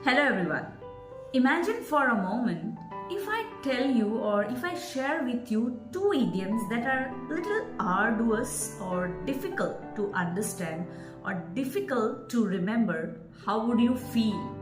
Hello everyone. Imagine for a moment if I tell you or if I share with you two idioms that are little arduous or difficult to understand or difficult to remember, how would you feel?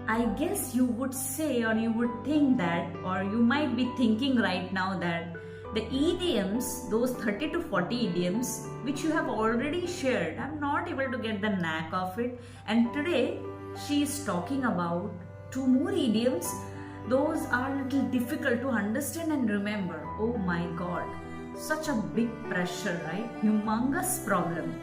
I guess you would say or you would think that, or you might be thinking right now that the idioms, those 30 to 40 idioms which you have already shared, I'm not able to get the knack of it, and today she is talking about two more idioms. Those are a little difficult to understand and remember. Oh my god, such a big pressure, right? Humongous problem.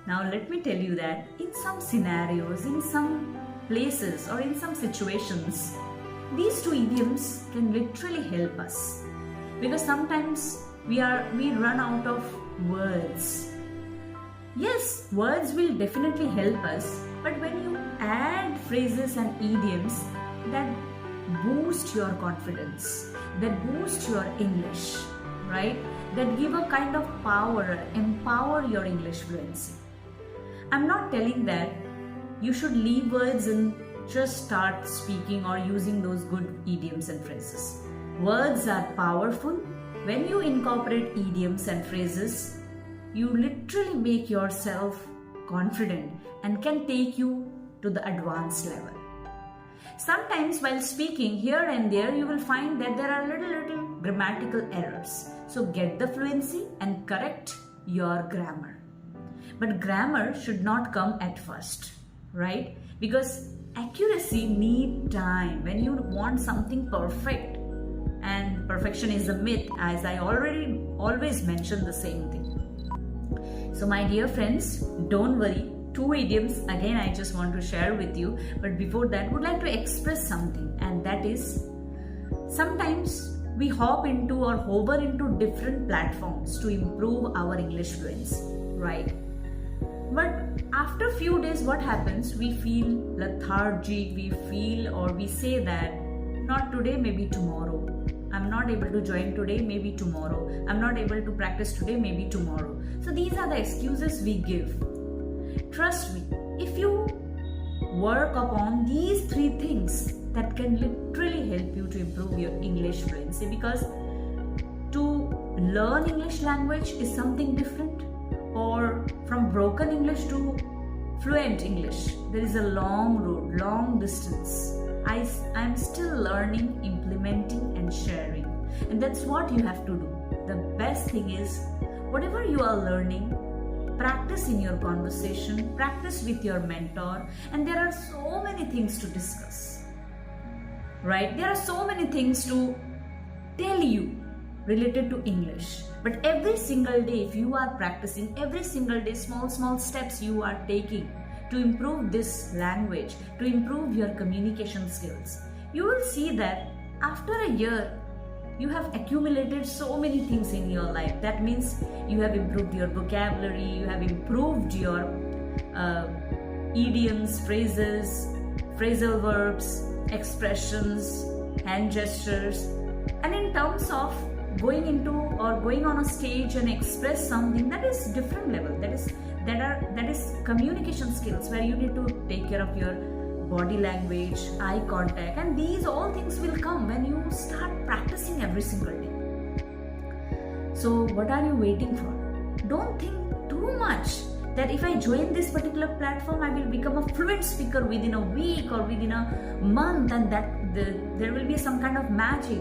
Now let me tell you that in some scenarios, in some places or in some situations, these two idioms can literally help us, because sometimes we run out of words. Yes, words will definitely help us, but when you add phrases and idioms that boost your confidence, that boost your English, right? That give a kind of power, empower your English fluency. I'm not telling that you should leave words and just start speaking or using those good idioms and phrases. Words are powerful. When you incorporate idioms and phrases, you literally make yourself confident and can take you to the advanced level. Sometimes while speaking here and there, you will find that there are little grammatical errors. So get the fluency and correct your grammar. But grammar should not come at first, right? Because accuracy needs time. When you want something perfect, and perfection is a myth, as I always mention the same thing. So my dear friends, don't worry. Two idioms again I just want to share with you, but before that would like to express something, and that is sometimes we hop into or hover into different platforms to improve our English fluency, right? But after a few days, what happens? We feel lethargic, we feel or we say that not today, maybe tomorrow. I'm not able to join today, maybe tomorrow. I'm not able to practice today, maybe tomorrow. So these are the excuses we give. Trust me, if you work upon these three things, that can literally help you to improve your English fluency, because to learn English language is something different, or from broken English to fluent English, there is a long road, long distance. I'm still learning, implementing and sharing, and that's what you have to do. The best thing is, whatever you are learning, practice in your conversation, practice with your mentor, and there are so many things to discuss, right? There are so many things to tell you related to English. But every single day, if you are practicing, every single day, small steps you are taking to improve this language, to improve your communication skills, you will see that after a year, you have accumulated so many things in your life. That means you have improved your vocabulary, you have improved your idioms, phrases, phrasal verbs, expressions, hand gestures. And in terms of going into or going on a stage and express something, that is different level. That is communication skills, where you need to take care of your body language, eye contact, and these all things will come when you start practicing every single day. So what are you waiting for? Don't think too much that if I join this particular platform, I will become a fluent speaker within a week or within a month, and that there will be some kind of magic.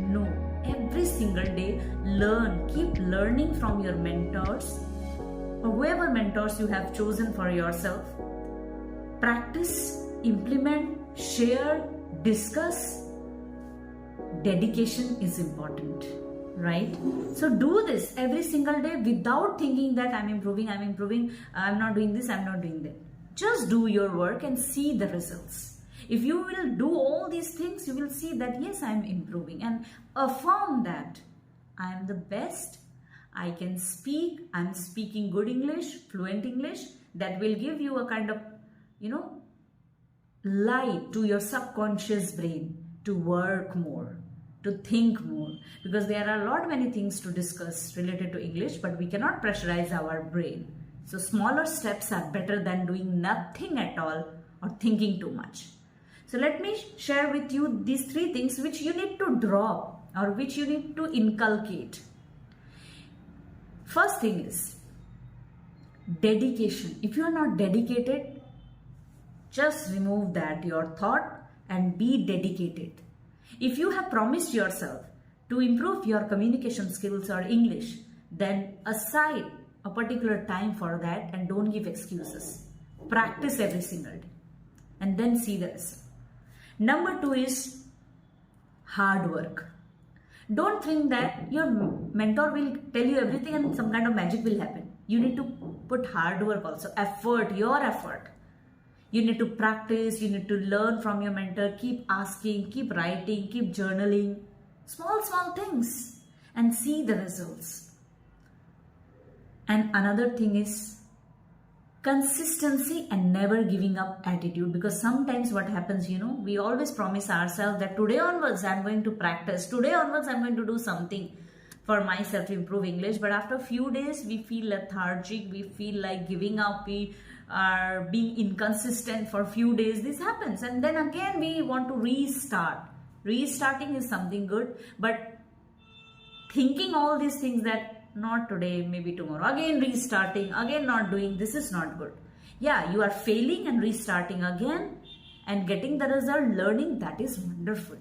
No, every single day learn, keep learning from your mentors or whoever mentors you have chosen for yourself. Practice, implement, share, discuss. Dedication is important, right? So do this every single day without thinking that I'm improving, I'm not doing this, I'm not doing that. Just do your work and see the results. If you will do all these things, you will see that yes, I'm improving, and affirm that I am the best. I can speak, I'm speaking good English, fluent English. That will give you a kind of, light to your subconscious brain to work more, to think more, because there are many things to discuss related to English, but we cannot pressurize our brain. So smaller steps are better than doing nothing at all or thinking too much. So let me share with you these 3 things which you need to drop or which you need to inculcate. First thing is dedication. If you are not dedicated, just remove that your thought and be dedicated. If you have promised yourself to improve your communication skills or English, then aside a particular time for that and don't give excuses. Practice every single day and then see the result. Number 2 is hard work. Don't think that your mentor will tell you everything and some kind of magic will happen. You need to put hard work also, effort, your effort. You need to practice, you need to learn from your mentor, keep asking, keep writing, keep journaling. Small things and see the results. And another thing is consistency and never giving up attitude, because sometimes what happens, we always promise ourselves that today onwards I'm going to practice, today onwards I'm going to do something for myself to improve English, but after a few days we feel lethargic, we feel like giving up, we are being inconsistent for a few days. This happens and then again we want to restart. Restarting is something good, but thinking all these things that not today, maybe tomorrow, again restarting, again not doing, this is not good. Yeah, you are failing and restarting again and getting the result, learning, that is wonderful,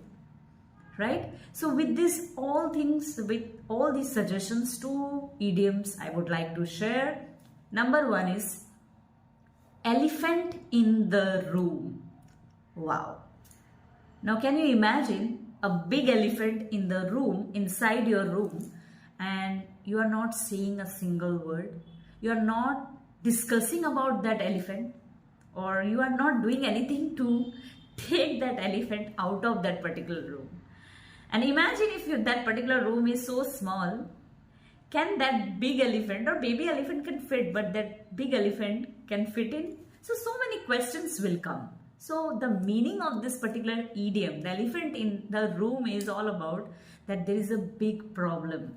right? So with this, all things, with all these suggestions, 2 idioms I would like to share. Number 1 is elephant in the room. Wow. Now can you imagine a big elephant in the room, inside your room, and you are not saying a single word, you are not discussing about that elephant, or you are not doing anything to take that elephant out of that particular room. And imagine if that particular room is so small, can that big elephant or baby elephant can fit, but that big elephant can fit in? So many questions will come. So the meaning of this particular idiom, the elephant in the room, is all about that there is a big problem,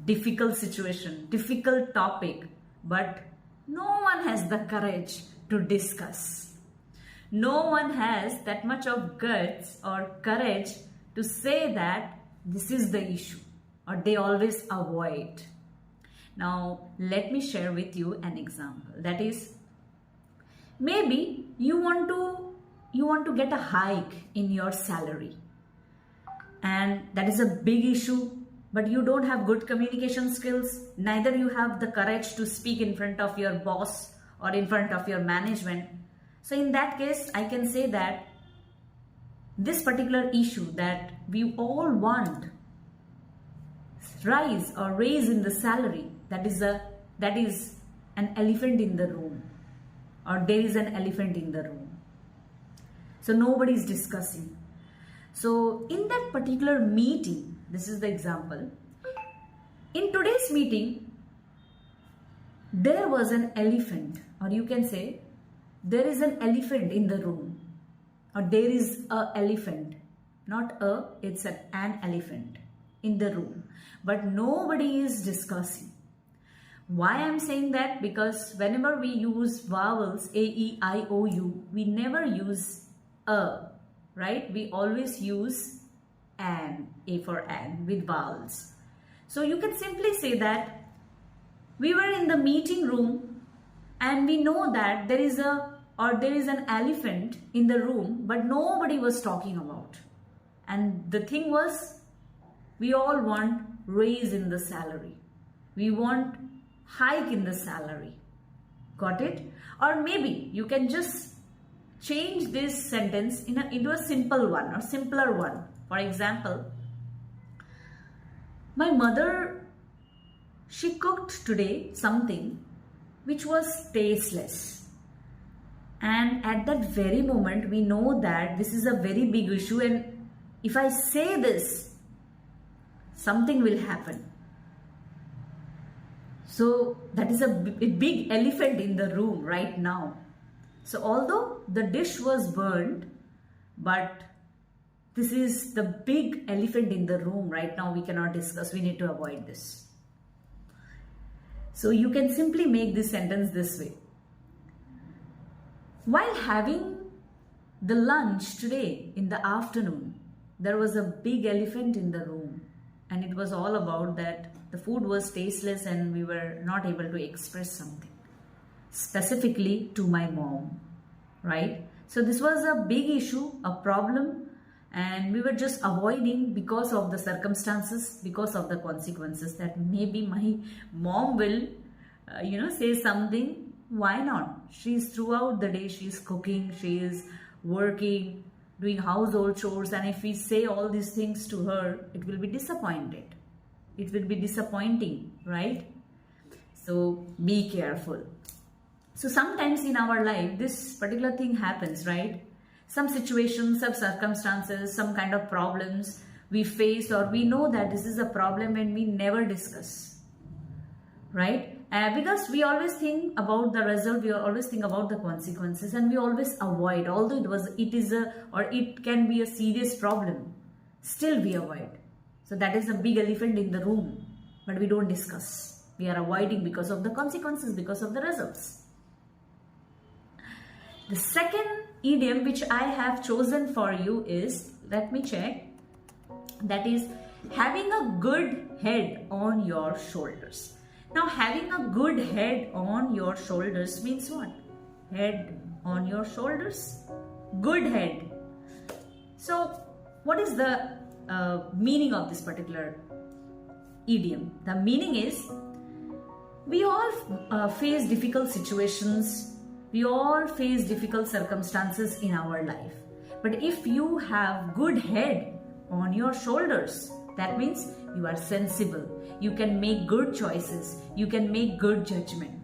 difficult situation, difficult topic, but no one has the courage to discuss. No one has that much of guts or courage to say that this is the issue, or they always avoid. Now let me share with you an example. That is, maybe you want to get a hike in your salary, and that is a big issue, but you don't have good communication skills, neither you have the courage to speak in front of your boss or in front of your management. So in that case, I can say that this particular issue that we all want raise in the salary, that is an elephant in the room, or there is an elephant in the room. So nobody is discussing. So in that particular meeting, this is the example. In today's meeting, there was an elephant, or you can say there is an elephant in the room, or there is a elephant, not a, it's an elephant in the room, but nobody is discussing. Why I'm saying that? Because whenever we use vowels A, E, I, O, U, we never use a, right? We always use an, A for an, with vowels. So you can simply say that we were in the meeting room and we know that there is an elephant in the room, but nobody was talking about. And the thing was, we all want raise in the salary. We want hike in the salary. Got it? Or maybe you can just change this sentence into a simple one or simpler one. For example, my mother, she cooked today something which was tasteless. And at that very moment, we know that this is a very big issue, and if I say this, something will happen. So that is a big elephant in the room right now. So although the dish was burned, but this is the big elephant in the room right now, we cannot discuss, we need to avoid this. So you can simply make this sentence this way. While having The lunch today in the afternoon, there was a big elephant in the room, and it was all about that the food was tasteless and we were not able to express something specifically to my mom, right? So this was a big issue, a problem, and we were just avoiding because of the circumstances, because of the consequences that maybe my mom will say something. Why not? She's throughout the day, she's cooking, she is working, doing household chores, and if we say all these things to her, it will be disappointed. It will be disappointing, right? So be careful. So sometimes in our life, this particular thing happens, right? Some situations, some circumstances, some kind of problems we face, or we know that this is a problem and we never discuss, right? Because we always think about the result, we always think about the consequences, and we always avoid. Although it can be a serious problem, still we avoid. So that is a big elephant in the room, but we don't discuss. We are avoiding because of the consequences, because of the results. The second idiom which I have chosen for you is, let me check, that is having a good head on your shoulders. Now, having a good head on your shoulders means what? Head on your shoulders? Good head. So, what is the meaning of this particular idiom? The meaning is, we all face difficult situations. We all face difficult circumstances in our life. But if you have good head on your shoulders, that means you are sensible. You can make good choices. You can make good judgment.